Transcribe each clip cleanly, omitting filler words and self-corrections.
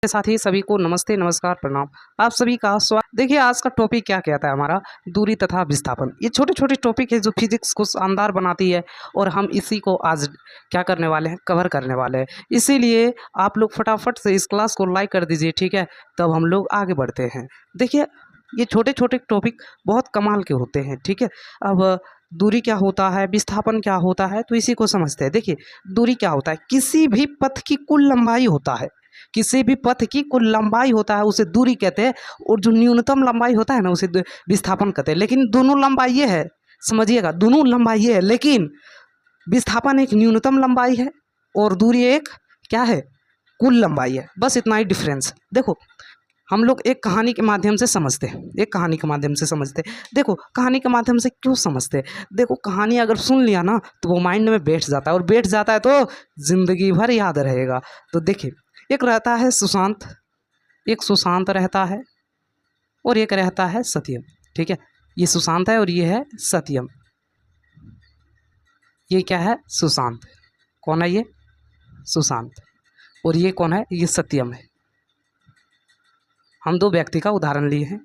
साथ ही सभी को नमस्ते नमस्कार प्रणाम। आप सभी का स्वागत। देखिए आज का टॉपिक क्या कहता है हमारा, दूरी तथा विस्थापन। ये छोटे छोटे टॉपिक है जो फिजिक्स को शानदार बनाती है और हम इसी को आज क्या करने वाले हैं, कवर करने वाले हैं। इसीलिए आप लोग फटाफट से इस क्लास को लाइक कर दीजिए, ठीक है, तब हम लोग आगे बढ़ते हैं। देखिए ये छोटे छोटे टॉपिक बहुत कमाल के होते हैं, ठीक है। अब दूरी क्या होता है, विस्थापन क्या होता है, तो इसी को समझते हैं। देखिए दूरी क्या होता है, किसी भी पथ की कुल लंबाई होता है, किसी भी पथ की कुल लंबाई होता है उसे दूरी कहते हैं, और जो न्यूनतम लंबाई होता है ना उसे विस्थापन कहते हैं। लेकिन दोनों लंबाई ये है, समझिएगा, दोनों लंबाई ये है, लेकिन विस्थापन एक न्यूनतम लंबाई है और दूरी एक क्या है, कुल लंबाई है। बस इतना ही डिफरेंस। देखो हम लोग एक कहानी के माध्यम से समझते हैं, एक कहानी के माध्यम से समझते हैं। देखो कहानी के माध्यम से क्यों समझते हैं, देखो कहानी अगर सुन लिया ना तो वो माइंड में बैठ जाता है, और बैठ जाता है तो जिंदगी भर याद रहेगा। तो देखिए एक रहता है सुशांत, एक सुशांत रहता है और एक रहता है सत्यम, ठीक है। ये सुशांत है और ये है सत्यम। ये क्या है, सुशांत। कौन है ये, सुशांत। और ये कौन है, ये सत्यम है। हम दो व्यक्ति का उदाहरण लिए हैं,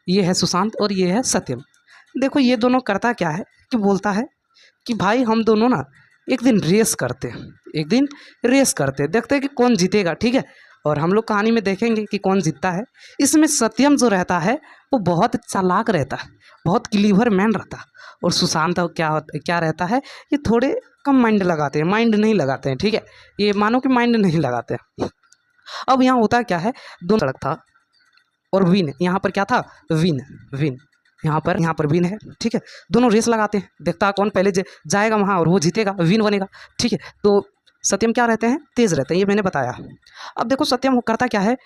ये है सुशांत और ये है सत्यम। देखो ये दोनों करता क्या है कि बोलता है कि भाई हम दोनों ना एक दिन रेस करते हैं, एक दिन रेस करते हैं, देखते हैं कि कौन जीतेगा, ठीक है। और हम लोग कहानी में देखेंगे कि कौन जीतता है। इसमें सत्यम जो रहता है वो बहुत चालाक रहता है, बहुत क्लीवर मैन रहता है, और सुशांत क्या रहता है, ये थोड़े कम माइंड लगाते हैं, माइंड नहीं लगाते हैं, ठीक है। ये मानो कि माइंड नहीं लगाते हैं। अब यहाँ होता क्या है, दोनों सड़क था और विन, यहाँ पर क्या था, विन विन, यहाँ पर विन है, ठीक है। दोनों रेस लगाते हैं, देखता कौन पहले जाएगा वहाँ और वो जीतेगा, विन बनेगा, ठीक है। तो सत्यम क्या रहते हैं, तेज रहते हैं, ये मैंने बताया। अब देखो सत्यम करता क्या है,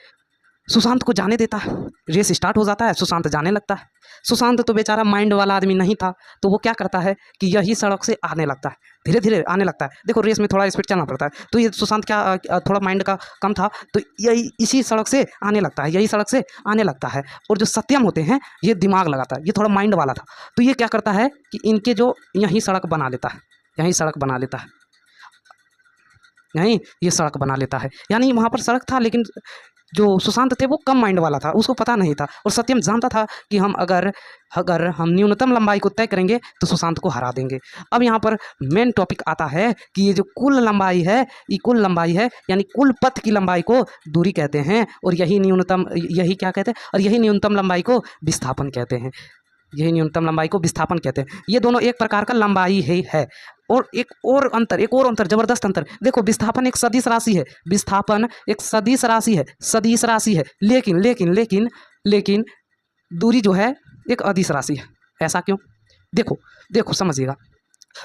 सुशांत को जाने देता है, रेस स्टार्ट हो जाता है, सुशांत जाने लगता है। सुशांत तो बेचारा माइंड वाला आदमी नहीं था, तो वो क्या करता है कि यही सड़क से आने लगता है, धीरे धीरे आने लगता है। देखो रेस में थोड़ा स्पीड चलना पड़ता है, तो ये सुशांत क्या थोड़ा माइंड का कम था, तो यही इसी सड़क से आने लगता है, यही सड़क से आने लगता है। और जो सत्यम होते हैं ये दिमाग लगाता है, ये थोड़ा माइंड वाला था, तो ये क्या करता है कि इनके जो यहीं सड़क बना लेता है, यहीं सड़क बना लेता है, यहीं ये सड़क बना लेता है। यानी वहाँ पर सड़क था, लेकिन जो सुशांत थे वो कम माइंड वाला था, उसको पता नहीं था। और सत्यम जानता था कि हम अगर हम न्यूनतम लंबाई को तय करेंगे तो सुशांत को हरा देंगे। अब यहाँ पर मेन टॉपिक आता है कि ये जो कुल लंबाई है, ये कुल लंबाई है, यानी कुल पथ की लंबाई को दूरी कहते हैं, और यही क्या कहते हैं, और यही न्यूनतम लंबाई को विस्थापन कहते हैं, यही न्यूनतम लंबाई को विस्थापन कहते हैं। ये दोनों एक प्रकार का लंबाई ही है। और एक और अंतर, जबरदस्त अंतर। देखो विस्थापन एक सदिश राशि है, विस्थापन एक सदिश राशि है, सदिश राशि है, लेकिन लेकिन लेकिन लेकिन दूरी जो है एक अदिश राशि है। ऐसा क्यों, देखो देखो समझिएगा।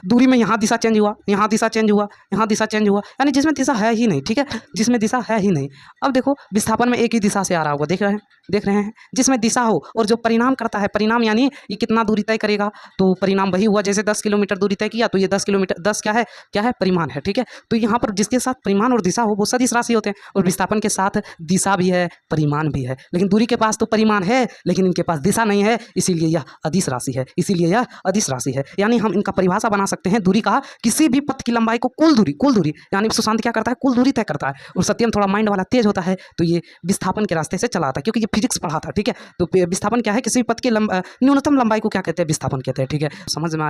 दूरी में यहाँ दिशा चेंज हुआ, यहाँ दिशा चेंज हुआ, यहाँ दिशा चेंज हुआ, यानी जिसमें दिशा है ही नहीं, ठीक है, जिसमें दिशा है ही नहीं। अब देखो विस्थापन में एक ही दिशा से आ रहा होगा, देख रहे हैं। जिसमें दिशा हो और जो परिणाम करता है, परिणाम यानी ये कितना दूरी तय करेगा, तो परिणाम वही हुआ। जैसे 10 किलोमीटर दूरी तय किया तो ये 10 किलोमीटर, 10 क्या है, परिमाण है, ठीक है। तो यहाँ पर जिसके साथ परिमाण और दिशा हो वो सदिश राशि होते हैं, और विस्थापन के साथ दिशा भी है, परिमाण भी है। लेकिन दूरी के पास तो परिमाण है, लेकिन इनके पास दिशा नहीं है, इसीलिए यह अदिश राशि है, इसीलिए यह अदिश राशि है। यानी हम इनका परिभाषा बना सकते हैं दूरी का, किसी भी पथ की लंबाई को कुल दूरी, यानी सुशांत क्या करता है, कुल दूरी तय करता है, और सत्यम थोड़ा माइंड वाला तेज होता है, तो ये विस्थापन के रास्ते से चला आता है, क्योंकि ये फिजिक्स पढ़ा था, ठीक है। तो विस्थापन क्या है, किसी भी पथ की न्यूनतम लंबाई को क्या कहते हैं, विस्थापन कहते हैं, ठीक है। समझ में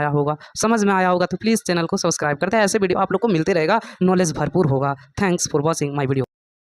आया होगा तो प्लीज़ चैनल को सब्सक्राइब करते हैं, ऐसे वीडियो आप लोग को मिलते रहेगा, नॉलेज भरपूर होगा। Thanks for watching my video.